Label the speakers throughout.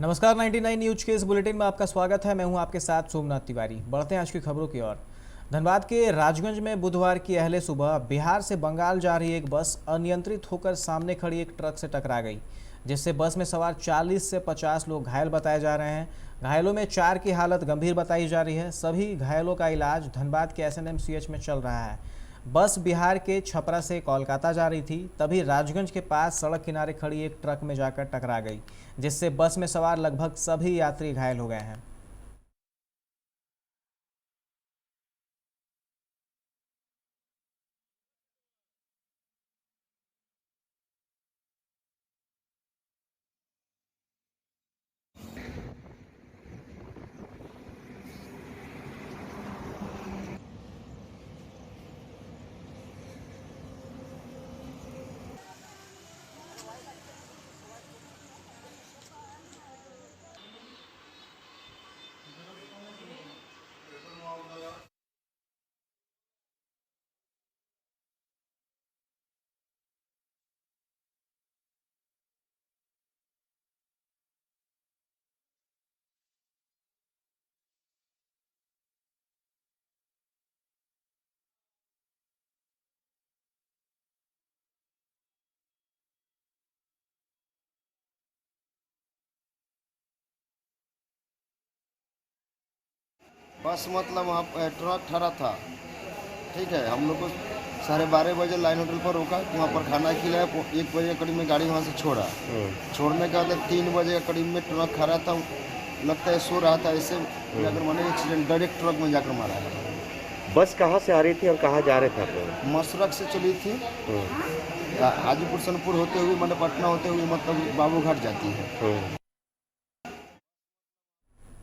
Speaker 1: नमस्कार 99 न्यूज के इस बुलेटिन में आपका स्वागत है। मैं हूं आपके साथ सोमनाथ तिवारी। बढ़ते हैं आज की खबरों की ओर। धनबाद के राजगंज में बुधवार की अहले सुबह बिहार से बंगाल जा रही एक बस अनियंत्रित होकर सामने खड़ी एक ट्रक से टकरा गई, जिससे बस में सवार 40 से 50 लोग घायल बताए जा रहे हैं। घायलों में 4 की हालत गंभीर बताई जा रही है। सभी घायलों का इलाज धनबाद के SNMCH में चल रहा है। बस बिहार के छपरा से कोलकाता जा रही थी, तभी राजगंज के पास सड़क किनारे खड़ी एक ट्रक में जाकर टकरा गई, जिससे बस में सवार लगभग सभी यात्री घायल हो गए हैं।
Speaker 2: बस मतलब वहाँ ट्रक ठहरा था। ठीक है, हम लोग को 12:30 बजे लाइन होटल पर रोका, वहाँ पर खाना खिलाया। 1 बजे के करीब में गाड़ी वहाँ से छोड़ा। छोड़ने के बाद 3 बजे के करीब में ट्रक खड़ा था, लगता है सो रहा था। ऐसे जाकर मैंने एक्सीडेंट डायरेक्ट ट्रक में जाकर मारा है।
Speaker 3: बस कहाँ से आ रही थी और कहाँ जा रहे थे आप लोग?
Speaker 2: मसरक से चली थी, हाजीपुर सोनपुर होते हुए मतलब पटना होते हुए मतलब बाबूघाट जाती है।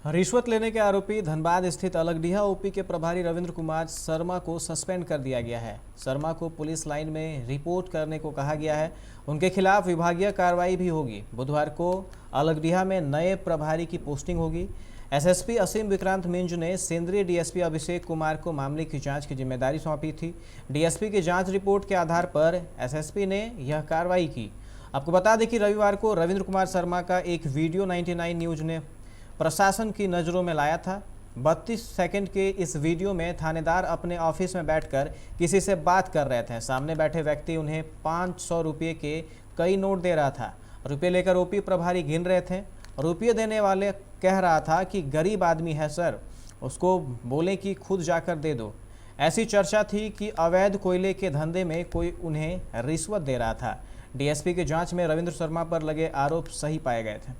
Speaker 1: रिश्वत लेने के आरोपी धनबाद स्थित अलगडीहा OP के प्रभारी रविंद्र कुमार शर्मा को सस्पेंड कर दिया गया है। शर्मा को पुलिस लाइन में रिपोर्ट करने को कहा गया है। उनके खिलाफ विभागीय कार्रवाई भी होगी। बुधवार को अलगडीहा में नए प्रभारी की पोस्टिंग होगी। SSP असीम विक्रांत मिंज ने सेंद्रीय DSP अभिषेक कुमार को मामले की जांच की जिम्मेदारी सौंपी थी। DSP की जांच रिपोर्ट के आधार पर SSP ने यह कार्रवाई की। आपको बता दें कि रविवार को रविंद्र कुमार शर्मा का एक वीडियो 99 न्यूज ने प्रशासन की नज़रों में लाया था। 32 सेकंड के इस वीडियो में थानेदार अपने ऑफिस में बैठकर किसी से बात कर रहे थे। सामने बैठे व्यक्ति उन्हें 500 रुपये के कई नोट दे रहा था। रुपये लेकर OP प्रभारी गिन रहे थे। रुपये देने वाले कह रहा था कि गरीब आदमी है सर, उसको बोलें कि खुद जाकर दे दो। ऐसी चर्चा थी कि अवैध कोयले के धंधे में कोई उन्हें रिश्वत दे रहा था। DSP की जांच में रविंद्र शर्मा पर लगे आरोप सही पाए गए थे।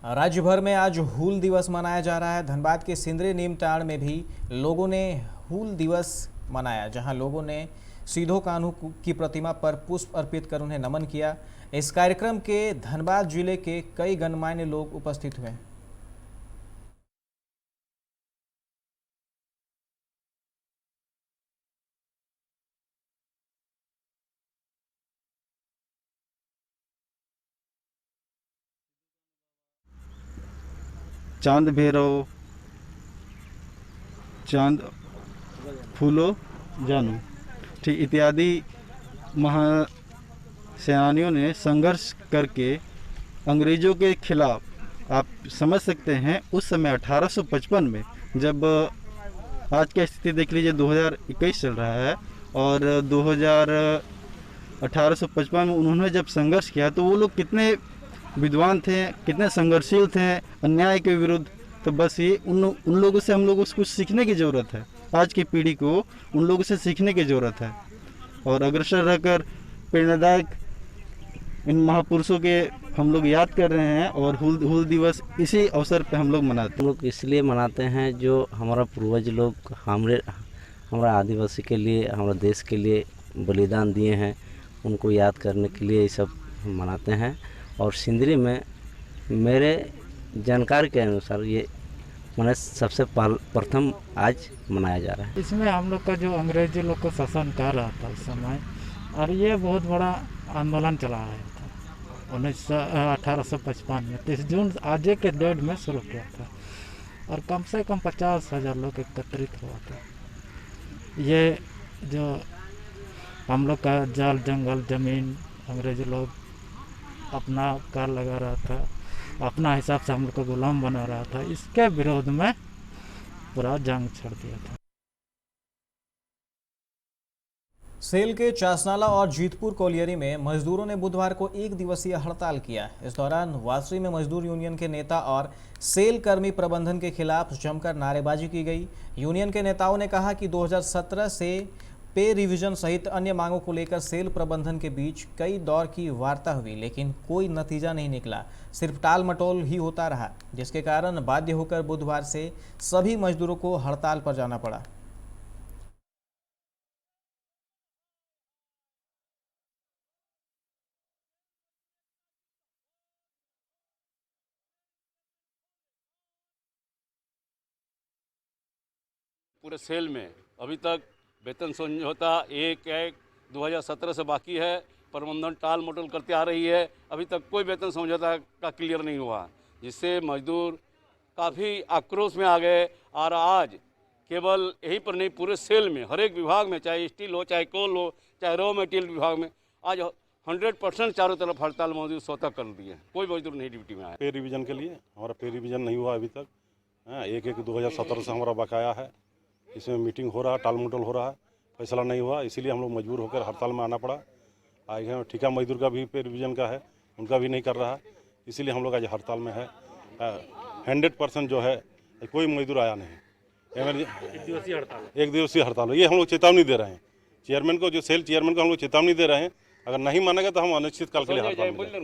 Speaker 1: राज्य भर में आज हूल दिवस मनाया जा रहा है। धनबाद के सिंदरी नीमटाड़ में भी लोगों ने हूल दिवस मनाया, जहां लोगों ने सीधो कान्हू की प्रतिमा पर पुष्प अर्पित कर उन्हें नमन किया। इस कार्यक्रम के धनबाद जिले के कई गणमान्य लोग उपस्थित हुए।
Speaker 4: चांद भैरव, चांद फूलो जानू, ठीक इत्यादि महासेनानियों ने संघर्ष करके अंग्रेज़ों के खिलाफ, आप समझ सकते हैं उस समय 1855 में, जब आज की स्थिति देख लीजिए 2021 चल रहा है और 1855 में उन्होंने जब संघर्ष किया तो वो लोग कितने विद्वान थे, कितने संघर्षशील थे अन्याय के विरुद्ध। तो बस ये उन लोगों से हम लोगों को कुछ सीखने की ज़रूरत है। आज की पीढ़ी को उन लोगों से सीखने की ज़रूरत है और अग्रसर रहकर प्रेरणादायक इन महापुरुषों के हम लोग याद कर रहे हैं। और हूल दिवस इसी अवसर पे हम लोग मनाते हैं।
Speaker 5: हम लोग इसलिए मनाते हैं जो हमारा पूर्वज लोग हमारा आदिवासी के लिए, हमारा देश के लिए बलिदान दिए हैं, उनको याद करने के लिए ये सब मनाते हैं। और सिंदरी में मेरे जानकारी के अनुसार ये मैंने सबसे प्रथम आज मनाया जा रहा है।
Speaker 6: इसमें हम लोग का जो अंग्रेजी लोग को शासन कर रहा था उस समय, और ये बहुत बड़ा आंदोलन चला रहा था 1855 में 30 जून आज के डेट में शुरू किया था और कम से कम 50,000 लोग एकत्रित हुआ था। ये जो हम लोग का जाल जंगल ज़मीन अंग्रेज लोग अपना कार लगा रहा था, अपना हिसाब से हम लोग को गुलाम बना रहा था, इसके विरोध में पूरा जंग छेड़ दिया था।
Speaker 1: सेल के चासनाला और जीतपुर कोलियरी में मजदूरों ने बुधवार को एक दिवसीय हड़ताल किया। इस दौरान वासरी में मजदूर यूनियन के नेता और सेल कर्मी प्रबंधन के खिलाफ जमकर नारेबाजी की गई। यूनियन के नेताओं ने कहा कि 2017 से पे रिवीजन सहित अन्य मांगों को लेकर सेल प्रबंधन के बीच कई दौर की वार्ता हुई, लेकिन कोई नतीजा नहीं निकला, सिर्फ टाल मटोल ही होता रहा, जिसके कारण बाध्य होकर बुधवार से सभी मजदूरों को हड़ताल पर जाना पड़ा।
Speaker 7: पूरे सेल में अभी तक वेतन समझौता 1/1/2017 से बाकी है। प्रबंधन टाल मटोल करते आ रही है, अभी तक कोई वेतन समझौता का क्लियर नहीं हुआ, जिससे मजदूर काफ़ी आक्रोश में आ गए। और आज केवल यहीं पर नहीं, पूरे सेल में हर एक विभाग में, चाहे स्टील हो, चाहे कोल हो, चाहे रॉ मटेरियल विभाग में, आज 100% चारों तरफ हड़ताल मजदूर स्वतः कर दिए, कोई मजदूर नहीं ड्यूटी में आया।
Speaker 8: पे रिवीजन के लिए हमारा पे रिवीजन नहीं हुआ अभी तक। 1/1/2017 से हमारा बकाया है, इसमें मीटिंग हो रहा है, टाल मटोल हो रहा है, फैसला नहीं हुआ, इसीलिए हम लोग मजबूर होकर हड़ताल में आना पड़ा। आज ठेका मजदूर का भी पे रिवीजन का है, उनका भी नहीं कर रहा है, इसीलिए हम लोग आज हड़ताल में है। 100% जो है कोई मजदूर आया नहीं। एक दिवसीय हड़ताल ये हम लोग चेतावनी दे रहे हैं चेयरमैन को, जो सेल चेयरमैन को हम लोग चेतावनी दे रहे हैं, अगर नहीं मानेगा तो हम अनिश्चितकाल के लिए हड़ताल में।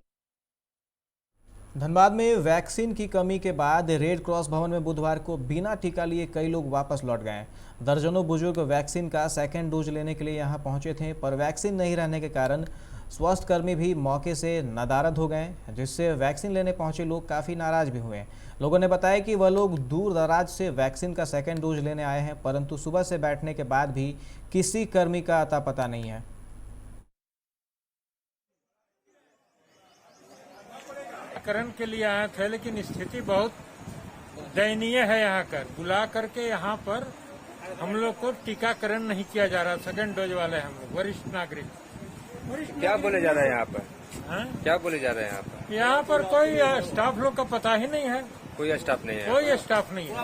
Speaker 1: धनबाद में वैक्सीन की कमी के बाद रेड क्रॉस भवन में बुधवार को बिना टीका लिए कई लोग वापस लौट गए। दर्जनों बुजुर्ग वैक्सीन का सेकेंड डोज लेने के लिए यहां पहुंचे थे, पर वैक्सीन नहीं रहने के कारण स्वास्थ्यकर्मी भी मौके से नदारद हो गए, जिससे वैक्सीन लेने पहुंचे लोग काफ़ी नाराज भी हुए। लोगों ने बताया कि वह लोग दूर दराज से वैक्सीन का सेकेंड डोज लेने आए हैं, परंतु सुबह से बैठने के बाद भी किसी कर्मी का अता पता नहीं है।
Speaker 9: टीकाकरण के लिए आए थे, लेकिन स्थिति बहुत दयनीय है। यहाँ कर बुला करके यहाँ पर हम लोग को टीकाकरण नहीं किया जा रहा। सेकंड डोज वाले हम लोग वरिष्ठ नागरिक।
Speaker 10: क्या बोले जा रहे हैं यहाँ पर? क्या बोले जा रहे हैं यहाँ पर?
Speaker 9: यहाँ पर कोई स्टाफ लोग का पता ही नहीं है,
Speaker 10: कोई स्टाफ नहीं है,
Speaker 9: कोई स्टाफ नहीं है।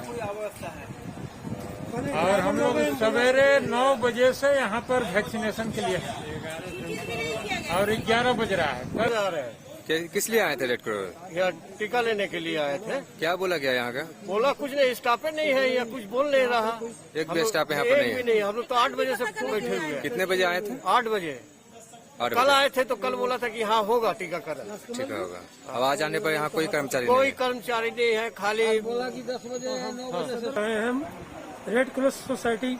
Speaker 9: और हम लोग सवेरे 9 बजे से यहाँ पर वैक्सीनेशन के लिए हैं और 11 बज रहा है। कल आ रहे हैं।
Speaker 10: किस लिए आए थे रेड क्रॉस?
Speaker 11: यहाँ टीका लेने के लिए आए थे।
Speaker 10: क्या बोला गया यहाँ का?
Speaker 11: बोला कुछ नहीं, स्टाफ नहीं है, या कुछ बोल नहीं रहा।
Speaker 10: एक भी स्टाफ यहाँ पर नहीं है?
Speaker 11: नहीं, हम लोग तो 8 बजे से बैठे हुए हैं।
Speaker 10: कितने बजे आए थे?
Speaker 11: 8 बजे। कल आए थे तो कल बोला था कि हाँ होगा टीकाकरण।
Speaker 10: ठीक होगा। अब आज आने पर यहाँ कोई कर्मचारी
Speaker 11: नहीं है, खाली
Speaker 12: बोला कि 10 बजे 9 बजे से हम रेड क्रॉस सोसाइटी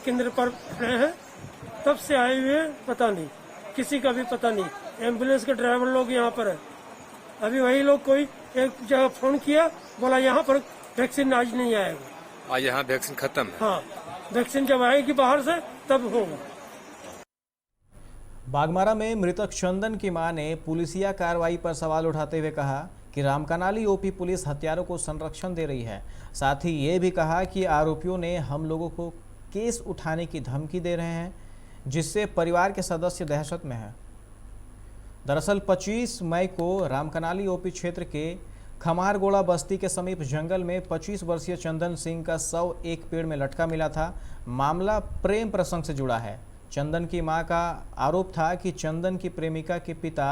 Speaker 12: केंद्र पर खड़े हैं, तब से आए हुए, पता नहीं किसी का भी पता नहीं। एम्बुलेंस के ड्राइवर लोग यहाँ पर है, अभी वही लोग कोई एक जगह फोन किया, बोला यहाँ पर वैक्सीन आज नहीं आएगा।
Speaker 10: आज यहाँ वैक्सीन खत्म है।
Speaker 12: हाँ, वैक्सीन जब आएगी बाहर से तब होगा।
Speaker 1: बागमारा में मृतक चंदन की मां ने पुलिसिया कार्रवाई पर सवाल उठाते हुए कहा कि रामकनाली ओपी पुलिस हत्यारों को संरक्षण दे रही है। साथ ही ये भी कहा कि आरोपियों ने हम लोगों को केस उठाने की धमकी दे रहे हैं, जिससे परिवार के सदस्य दहशत में हैं। दरअसल 25 मई को रामकनाली ओपी क्षेत्र के खमारगोड़ा बस्ती के समीप जंगल में 25 वर्षीय चंदन सिंह का शव एक पेड़ में लटका मिला था। मामला प्रेम प्रसंग से जुड़ा है। चंदन की मां का आरोप था कि चंदन की प्रेमिका के पिता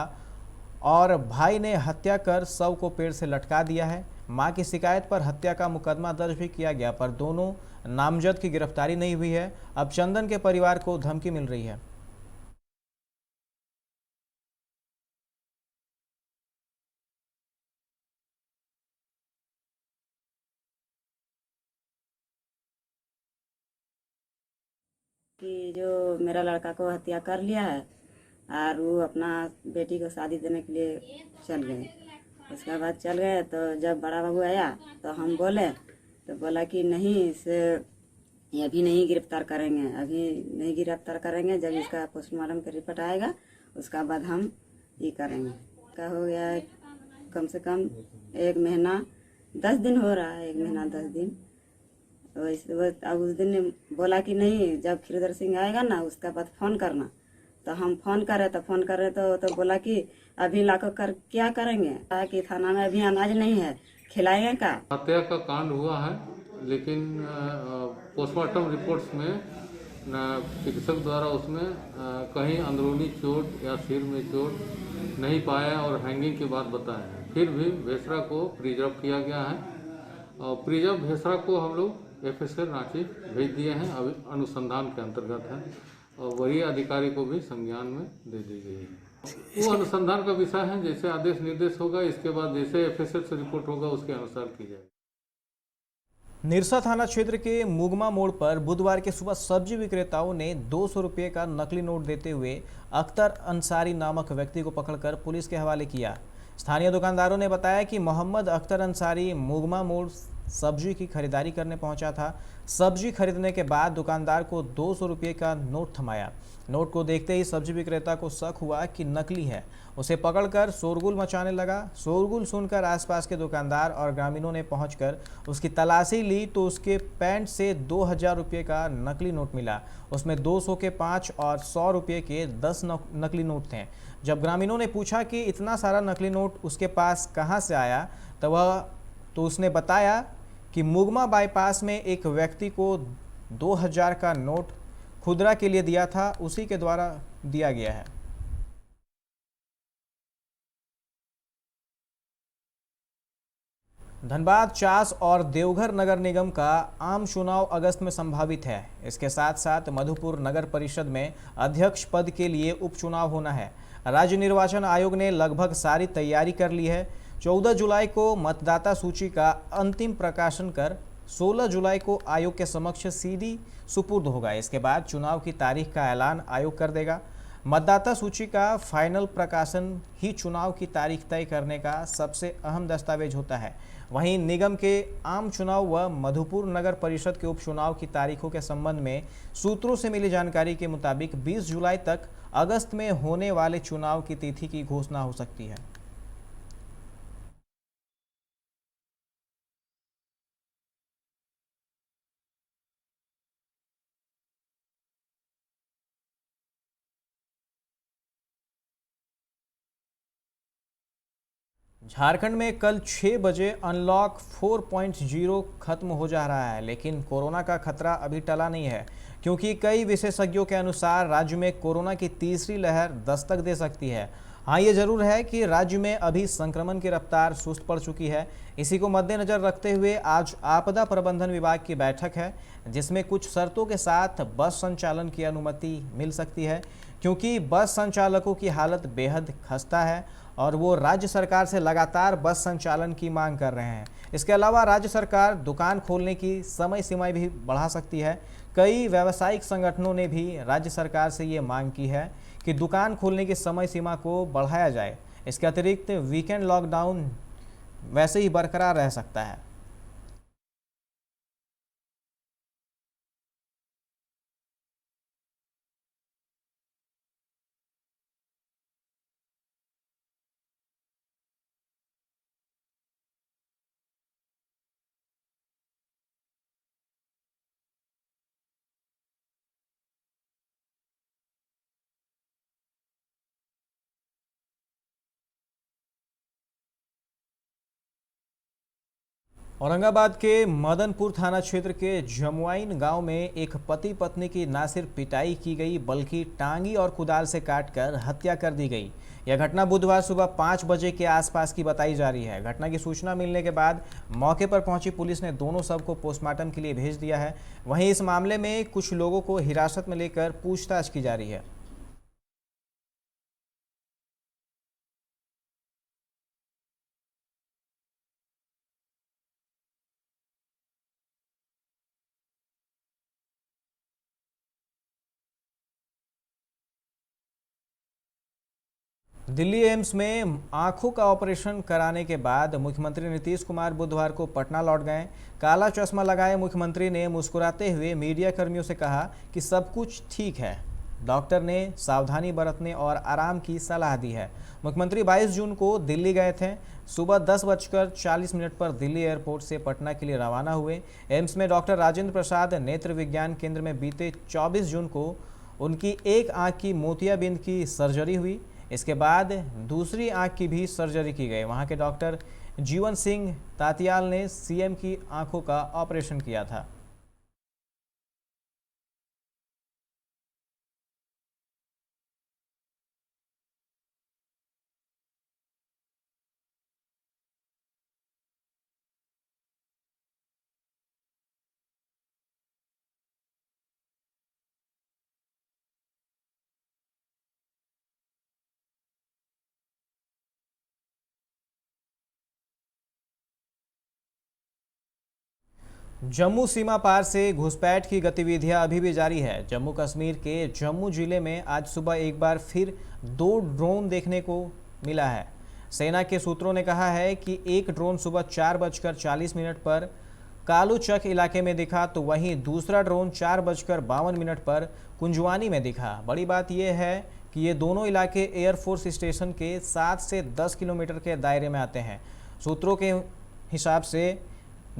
Speaker 1: और भाई ने हत्या कर शव को पेड़ से लटका दिया है। मां की शिकायत पर हत्या का मुकदमा दर्ज भी किया गया, पर दोनों नामजद की गिरफ्तारी नहीं हुई है। अब चंदन के परिवार को धमकी मिल रही है।
Speaker 13: कि जो मेरा लड़का को हत्या कर लिया है और वो अपना बेटी को शादी देने के लिए चल गए। उसके बाद चल गए तो जब बड़ा बाबू आया तो हम बोले, तो बोला कि नहीं, इसे अभी नहीं गिरफ्तार करेंगे, अभी नहीं गिरफ्तार करेंगे, जब इसका पोस्टमार्टम का रिपोर्ट आएगा उसका बाद हम ये करेंगे। का हो गया है कम से कम 1 महीना 10 दिन हो रहा है, 1 महीना 10 दिन। अब उस दिन बोला कि नहीं, जब खिरधर सिंह आएगा ना उसका बाद फ़ोन करना। तो हम फ़ोन करे तो बोला कि अभी लाकर कर क्या करेंगे, कहा कि थाना में अभी अनाज नहीं है, खिलाएंगे का।
Speaker 14: हत्या का कांड हुआ है, लेकिन पोस्टमार्टम रिपोर्ट्स में चिकित्सक द्वारा उसमें कहीं अंदरूनी चोट या सिर में चोट नहीं पाया और हैंगिंग की बात बताए हैं। फिर भी भेसरा को प्रिजर्व किया गया है और प्रिजर्व भेसरा को हम लोग FSL रांची भेज दिए हैं, अभी अनुसंधान के अंतर्गत है और वही अधिकारी को भी संज्ञान में दे दी गई है। वो अनुसंधान का विषय है, जैसे आदेश निर्देश होगा इसके बाद जैसे FSL से रिपोर्ट होगा उसके अनुसार की जाएगी।
Speaker 1: निरसा थाना क्षेत्र के मुगमा मोड़ पर बुधवार के सुबह सब्जी विक्रेताओं ने 200 रुपये का नकली नोट देते हुए अख्तर अंसारी नामक व्यक्ति को पकड़कर पुलिस के हवाले किया। स्थानीय दुकानदारों ने बताया कि मोहम्मद अख्तर अंसारी मुगमा मोड़ सब्जी की खरीदारी करने पहुंचा था। सब्जी खरीदने के बाद दुकानदार को 200 रुपये का नोट थमाया। नोट को देखते ही सब्जी विक्रेता को शक हुआ कि नकली है। उसे पकड़कर शोरगुल मचाने लगा। शोरगुल सुनकर आसपास के दुकानदार और ग्रामीणों ने पहुंचकर उसकी तलाशी ली तो उसके पैंट से 2000 रुपये का नकली नोट मिला। उसमें 200 के 5 और 100 रुपये के 10 नकली नोट थे। जब ग्रामीणों ने पूछा कि इतना सारा नकली नोट उसके पास कहां से आया तो उसने बताया कि मुगमा बाईपास में एक व्यक्ति को 2000 का नोट खुदरा के लिए दिया था, उसी के द्वारा दिया गया है। धनबाद, चास और देवघर नगर निगम का आम चुनाव अगस्त में संभावित है। इसके साथ साथ मधुपुर नगर परिषद में अध्यक्ष पद के लिए उपचुनाव होना है। राज्य निर्वाचन आयोग ने लगभग सारी तैयारी कर ली है। 14 जुलाई को मतदाता सूची का अंतिम प्रकाशन कर 16 जुलाई को आयोग के समक्ष सीधी सुपुर्द होगा। इसके बाद चुनाव की तारीख का ऐलान आयोग कर देगा। मतदाता सूची का फाइनल प्रकाशन ही चुनाव की तारीख तय करने का सबसे अहम दस्तावेज होता है। वहीं निगम के आम चुनाव व मधुपुर नगर परिषद के उपचुनाव की तारीखों के संबंध में सूत्रों से मिली जानकारी के मुताबिक 20 जुलाई तक अगस्त में होने वाले चुनाव की तिथि की घोषणा हो सकती है। झारखंड में कल 6 बजे अनलॉक 4.0 खत्म हो जा रहा है, लेकिन कोरोना का खतरा अभी टला नहीं है, क्योंकि कई विशेषज्ञों के अनुसार राज्य में कोरोना की तीसरी लहर दस्तक दे सकती है। हाँ, ये जरूर है कि राज्य में अभी संक्रमण की रफ्तार सुस्त पड़ चुकी है। इसी को मद्देनजर रखते हुए आज आपदा प्रबंधन विभाग की बैठक है, जिसमें कुछ शर्तों के साथ बस संचालन की अनुमति मिल सकती है, क्योंकि बस संचालकों की हालत बेहद खस्ता है और वो राज्य सरकार से लगातार बस संचालन की मांग कर रहे हैं। इसके अलावा राज्य सरकार दुकान खोलने की समय सीमाएं भी बढ़ा सकती है। कई व्यावसायिक संगठनों ने भी राज्य सरकार से ये मांग की है कि दुकान खोलने की समय सीमा को बढ़ाया जाए। इसके अतिरिक्त वीकेंड लॉकडाउन वैसे ही बरकरार रह सकता है। औरंगाबाद के मदनपुर थाना क्षेत्र के जमुआइन गांव में एक पति पत्नी की न सिर्फ पिटाई की गई बल्कि टांगी और कुदाल से काटकर हत्या कर दी गई। यह घटना बुधवार सुबह 5 बजे के आसपास की बताई जा रही है। घटना की सूचना मिलने के बाद मौके पर पहुंची पुलिस ने दोनों शव को पोस्टमार्टम के लिए भेज दिया है। वहीं इस मामले में कुछ लोगों को हिरासत में लेकर पूछताछ की जा रही है। दिल्ली एम्स में आंखों का ऑपरेशन कराने के बाद मुख्यमंत्री नीतीश कुमार बुधवार को पटना लौट गए। काला चश्मा लगाए मुख्यमंत्री ने मुस्कुराते हुए मीडिया कर्मियों से कहा कि सब कुछ ठीक है। डॉक्टर ने सावधानी बरतने और आराम की सलाह दी है। मुख्यमंत्री 22 जून को दिल्ली गए थे। सुबह 10:40 पर दिल्ली एयरपोर्ट से पटना के लिए रवाना हुए। एम्स में डॉक्टर राजेंद्र प्रसाद नेत्र विज्ञान केंद्र में बीते 24 जून को उनकी एक आंख की मोतियाबिंद की सर्जरी हुई। इसके बाद दूसरी आंख की भी सर्जरी की गई। वहां के डॉक्टर जीवन सिंह तातियाल ने सीएम की आंखों का ऑपरेशन किया था। जम्मू सीमा पार से घुसपैठ की गतिविधियां अभी भी जारी है। जम्मू कश्मीर के जम्मू जिले में आज सुबह एक बार फिर 2 ड्रोन देखने को मिला है। सेना के सूत्रों ने कहा है कि एक ड्रोन सुबह 4:40 पर कालूचक इलाके में दिखा, तो वहीं दूसरा ड्रोन 4:52 पर कुंजवानी में दिखा। बड़ी बात यह है कि ये दोनों इलाके एयरफोर्स स्टेशन के 7 से 10 किलोमीटर के दायरे में आते हैं। सूत्रों के हिसाब से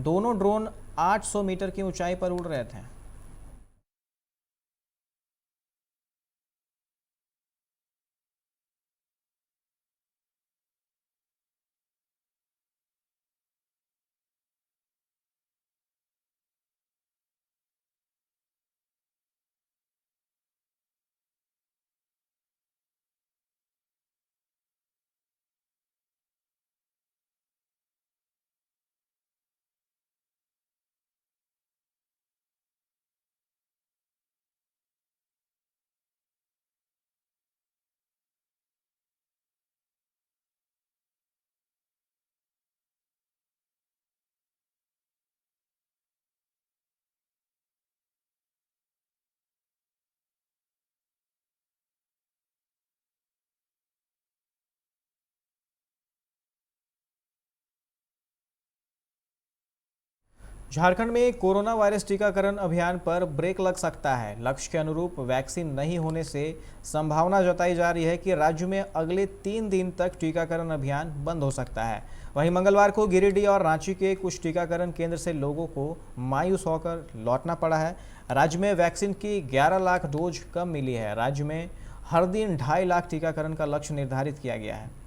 Speaker 1: दोनों ड्रोन 800 मीटर की ऊंचाई पर उड़ रहे थे। झारखंड में कोरोना वायरस टीकाकरण अभियान पर ब्रेक लग सकता है। लक्ष्य के अनुरूप वैक्सीन नहीं होने से संभावना जताई जा रही है कि राज्य में अगले 3 दिन तक टीकाकरण अभियान बंद हो सकता है। वहीं मंगलवार को गिरिडीह और रांची के कुछ टीकाकरण केंद्र से लोगों को मायूस होकर लौटना पड़ा है। राज्य में वैक्सीन की 11 लाख डोज कम मिली है। राज्य में हर दिन 2.5 लाख टीकाकरण का लक्ष्य निर्धारित किया गया है।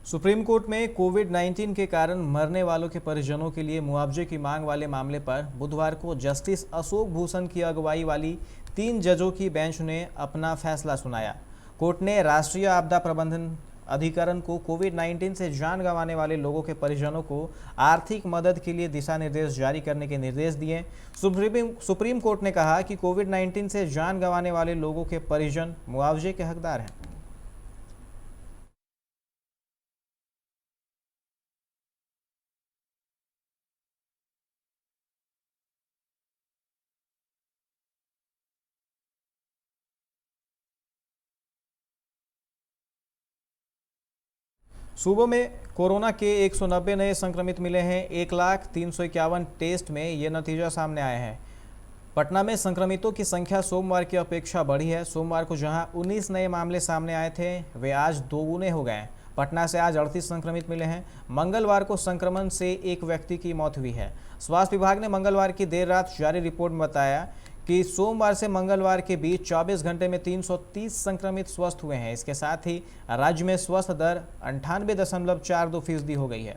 Speaker 1: सुप्रीम कोर्ट में कोविड-19 के कारण मरने वालों के परिजनों के लिए मुआवजे की मांग वाले मामले पर बुधवार को जस्टिस अशोक भूषण की अगुवाई वाली 3 जजों की बेंच ने अपना फैसला सुनाया। कोर्ट ने राष्ट्रीय आपदा प्रबंधन अधिकरण को कोविड-19 से जान गंवाने वाले लोगों के परिजनों को आर्थिक मदद के लिए दिशा निर्देश जारी करने के निर्देश दिए। सुप्रीम कोर्ट ने कहा कि कोविड-19 से जान गंवाने वाले लोगों के परिजन मुआवजे के हकदार हैं। सूबे में कोरोना के 190 नए संक्रमित मिले हैं। 1,03,51 टेस्ट में ये नतीजा सामने आए हैं। पटना में संक्रमितों की संख्या सोमवार की अपेक्षा बढ़ी है। सोमवार को जहां 19 नए मामले सामने आए थे, वे आज दोगुने हो गए हैं। पटना से आज 38 संक्रमित मिले हैं। मंगलवार को संक्रमण से एक व्यक्ति की मौत हुई है। स्वास्थ्य विभाग ने मंगलवार की देर रात जारी रिपोर्ट में बताया कि सोमवार से मंगलवार के बीच 24 घंटे में 330 संक्रमित स्वस्थ हुए हैं। इसके साथ ही राज्य में स्वस्थ दर 98.42% हो गई है।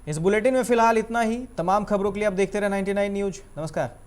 Speaker 1: इस बुलेटिन में फिलहाल इतना ही। तमाम खबरों के लिए आप देखते रहे 99 न्यूज। नमस्कार।